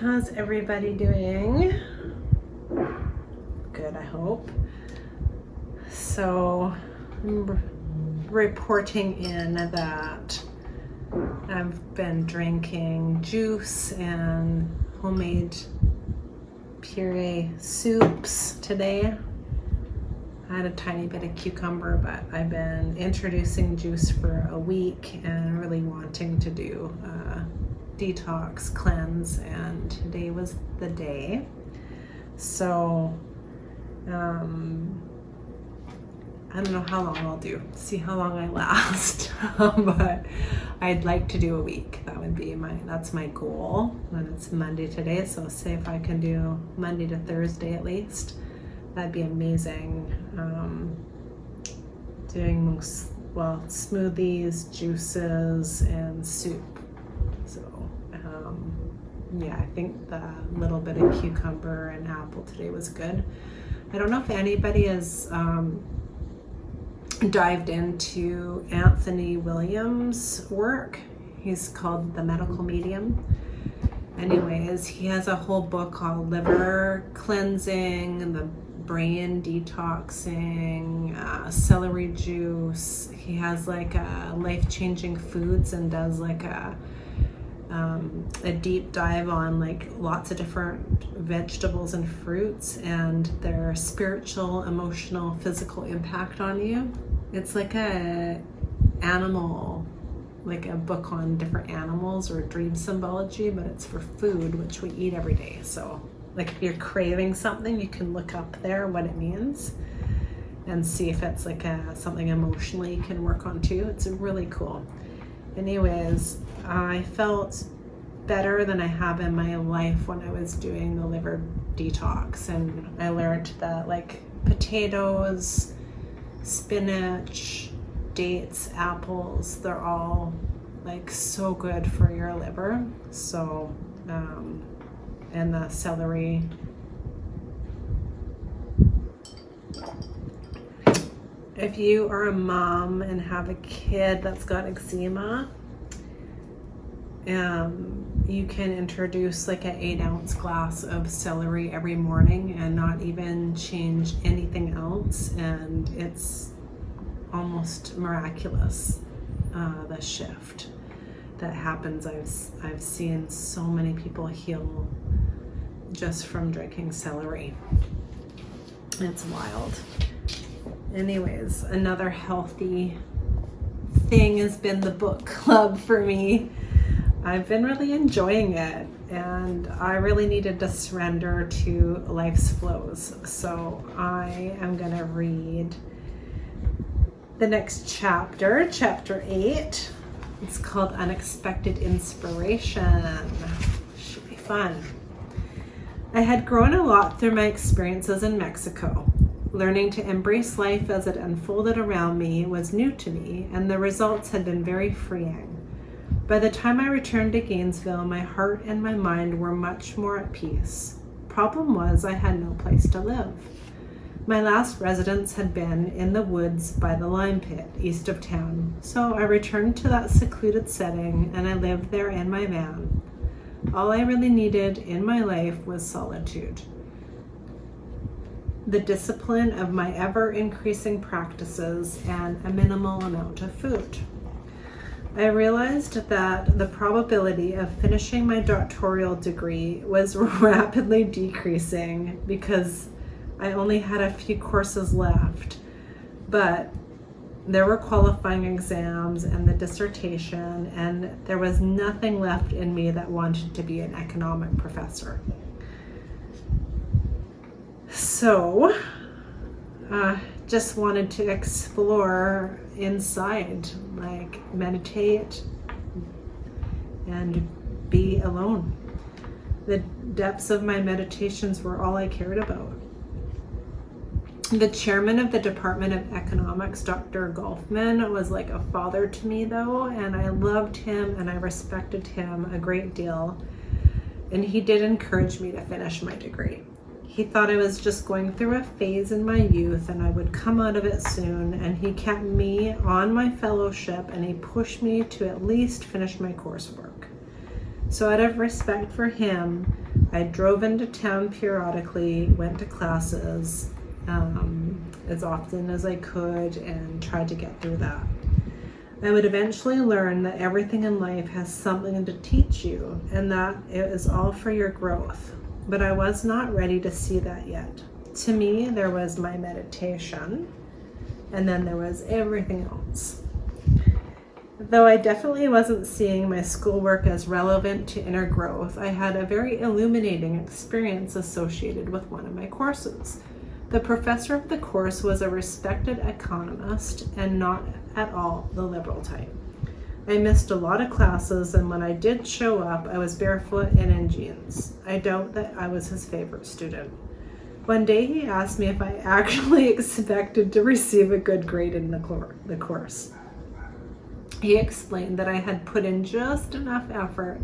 How's everybody doing? Good, I hope. So I'm reporting in that I've been drinking juice and homemade puree soups today. I had a tiny bit of cucumber, but I've been introducing juice for a week and really wanting to do a detox cleanse, and today was the day. So I don't know how long I'll do, see how long I last, but I'd like to do a week. That would be that's my goal. And it's Monday today, so say if I can do Monday to Thursday at least, that'd be amazing. Doing smoothies, juices, and soup. So yeah, I think the little bit of cucumber and apple today was good. I don't know if anybody has dived into Anthony Williams' work. He's called The Medical Medium. Anyways, he has a whole book called Liver Cleansing, the Brain Detoxing, celery juice. He has like life-changing foods and does like a deep dive on like lots of different vegetables and fruits and their spiritual, emotional, physical impact on you. It's like a book on different animals or dream symbology, but it's for food, which we eat every day. So like if you're craving something, you can look up there what it means and see if it's like something emotionally you can work on too. It's really cool. Anyways, I felt better than I have in my life when I was doing the liver detox, and I learned that like potatoes, spinach, dates, apples, they're all like so good for your liver. So and the celery. If you are a mom and have a kid that's got eczema, you can introduce like an 8-ounce glass of celery every morning and not even change anything else, and it's almost miraculous, the shift that happens. I've seen so many people heal just from drinking celery. It's wild. Anyways, another healthy thing has been the book club for me. I've been really enjoying it, and I really needed to surrender to life's flows. So I am gonna read the next chapter, chapter 8. It's called Unexpected Inspiration. Should be fun. I had grown a lot through my experiences in Mexico. Learning to embrace life as it unfolded around me was new to me, and the results had been very freeing. By the time I returned to Gainesville, my heart and my mind were much more at peace. Problem was, I had no place to live. My last residence had been in the woods by the lime pit east of town, so I returned to that secluded setting and I lived there in my van. All I really needed in my life was solitude. The discipline of my ever-increasing practices and a minimal amount of food. I realized that the probability of finishing my doctoral degree was rapidly decreasing because I only had a few courses left, but there were qualifying exams and the dissertation, and there was nothing left in me that wanted to be an economic professor. So, just wanted to explore inside, like meditate and be alone. The depths of my meditations were all I cared about. The chairman of the Department of Economics, Dr. Golfman, was like a father to me though, and I loved him and I respected him a great deal. And he did encourage me to finish my degree. He thought I was just going through a phase in my youth and I would come out of it soon, and he kept me on my fellowship and he pushed me to at least finish my coursework. So out of respect for him, I drove into town periodically, went to classes as often as I could, and tried to get through that. I would eventually learn that everything in life has something to teach you and that it is all for your growth. But I was not ready to see that yet. To me, there was my meditation, and then there was everything else. Though I definitely wasn't seeing my schoolwork as relevant to inner growth, I had a very illuminating experience associated with one of my courses. The professor of the course was a respected economist and not at all the liberal type. I missed a lot of classes, and when I did show up, I was barefoot and in jeans. I doubt that I was his favorite student. One day he asked me if I actually expected to receive a good grade in the course. He explained that I had put in just enough effort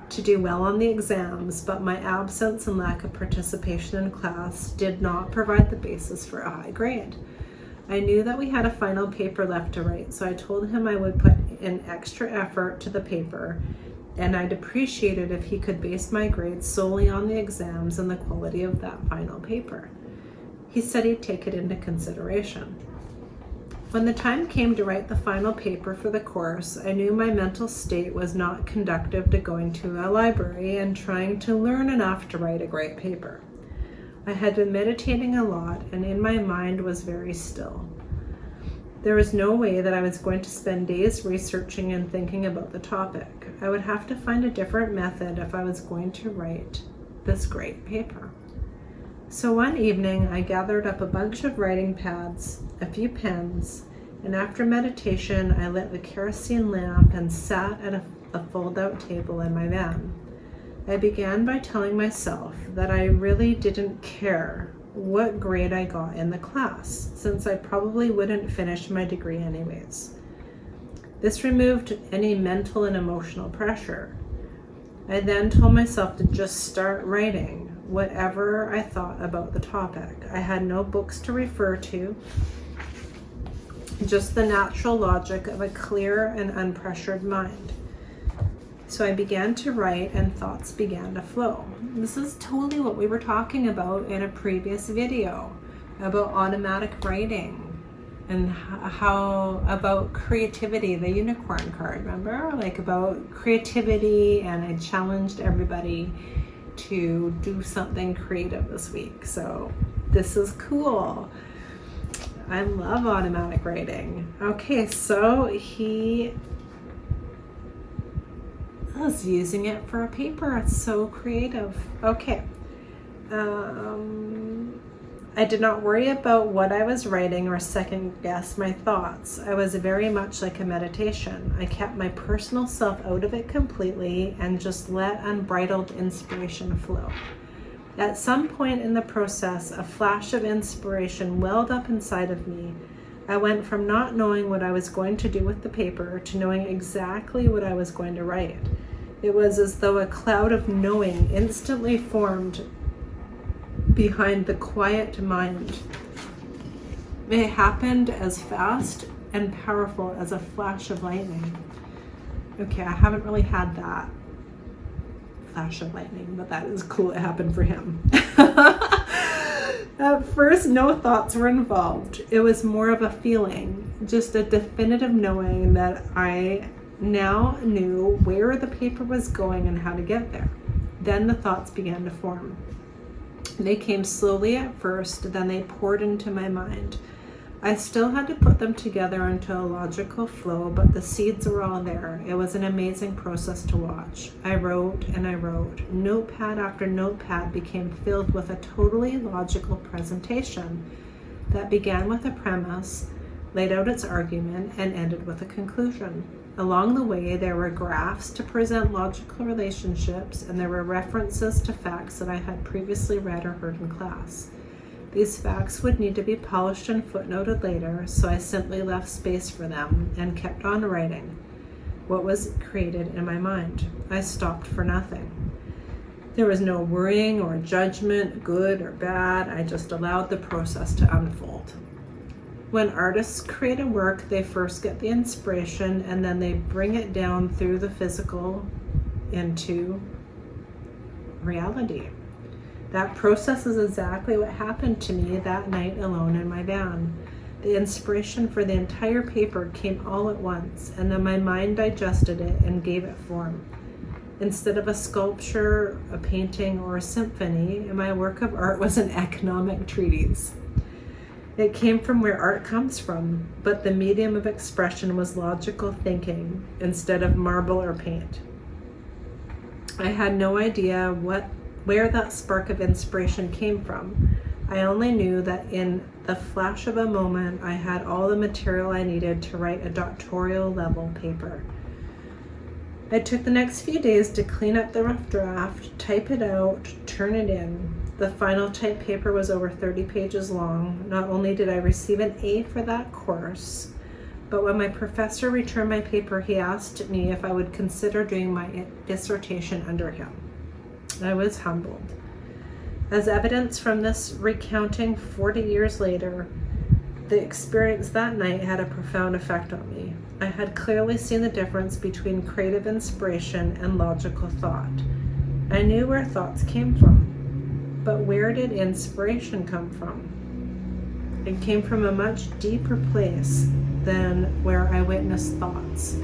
to do well on the exams, but my absence and lack of participation in class did not provide the basis for a high grade. I knew that we had a final paper left to write, so I told him I would put in extra effort to the paper, and I'd appreciate it if he could base my grades solely on the exams and the quality of that final paper. He said he'd take it into consideration. When the time came to write the final paper for the course, I knew my mental state was not conducive to going to a library and trying to learn enough to write a great paper. I had been meditating a lot, and in my mind was very still. There was no way that I was going to spend days researching and thinking about the topic. I would have to find a different method if I was going to write this great paper. So one evening, I gathered up a bunch of writing pads, a few pens, and after meditation, I lit the kerosene lamp and sat at a fold-out table in my van. I began by telling myself that I really didn't care what grade I got in the class, since I probably wouldn't finish my degree anyways. This removed any mental and emotional pressure. I then told myself to just start writing whatever I thought about the topic. I had no books to refer to, just the natural logic of a clear and unpressured mind. So I began to write and thoughts began to flow. This is totally what we were talking about in a previous video about automatic writing and how about creativity, the unicorn card, remember? Like about creativity, and I challenged everybody to do something creative this week. So this is cool. I love automatic writing. Okay, so he was using it for a paper. It's so creative. Okay. I did not worry about what I was writing or second guess my thoughts. I was very much like a meditation. I kept my personal self out of it completely and just let unbridled inspiration flow. At some point in the process, a flash of inspiration welled up inside of me. I went from not knowing what I was going to do with the paper to knowing exactly what I was going to write. It was as though a cloud of knowing instantly formed behind the quiet mind. It happened as fast and powerful as a flash of lightning. Okay, I haven't really had that flash of lightning, but that is cool. It happened for him. At first, no thoughts were involved. It was more of a feeling, just a definitive knowing that I now knew where the paper was going and how to get there. Then the thoughts began to form. They came slowly at first, then they poured into my mind. I still had to put them together into a logical flow, but the seeds were all there. It was an amazing process to watch. I wrote and I wrote. Notepad after notepad became filled with a totally logical presentation that began with a premise, laid out its argument, and ended with a conclusion. Along the way, there were graphs to present logical relationships, and there were references to facts that I had previously read or heard in class. These facts would need to be polished and footnoted later, so I simply left space for them and kept on writing what was created in my mind. I stopped for nothing. There was no worrying or judgment, good or bad. I just allowed the process to unfold. When artists create a work, they first get the inspiration and then they bring it down through the physical into reality. That process is exactly what happened to me that night alone in my van. The inspiration for the entire paper came all at once, and then my mind digested it and gave it form. Instead of a sculpture, a painting, or a symphony, my work of art was an economic treatise. It came from where art comes from, but the medium of expression was logical thinking instead of marble or paint. I had no idea where that spark of inspiration came from. I only knew that in the flash of a moment, I had all the material I needed to write a doctoral level paper. I took the next few days to clean up the rough draft, type it out, turn it in. The final type paper was over 30 pages long. Not only did I receive an A for that course, but when my professor returned my paper, he asked me if I would consider doing my dissertation under him. I was humbled. As evidence from this recounting 40 years later, the experience that night had a profound effect on me. I had clearly seen the difference between creative inspiration and logical thought. I knew where thoughts came from, but where did inspiration come from? It came from a much deeper place than where I witnessed thoughts.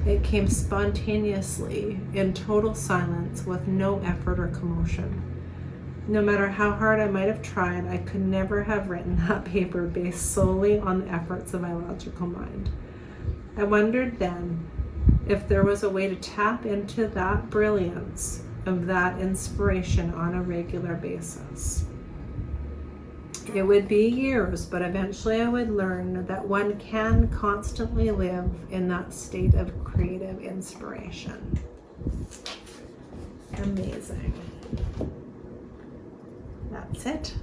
It came spontaneously, in total silence, with no effort or commotion. No matter how hard I might have tried, I could never have written that paper based solely on the efforts of my logical mind. I wondered then if there was a way to tap into that brilliance of that inspiration on a regular basis. It would be years, but eventually I would learn that one can constantly live in that state of creative inspiration. Amazing. That's it.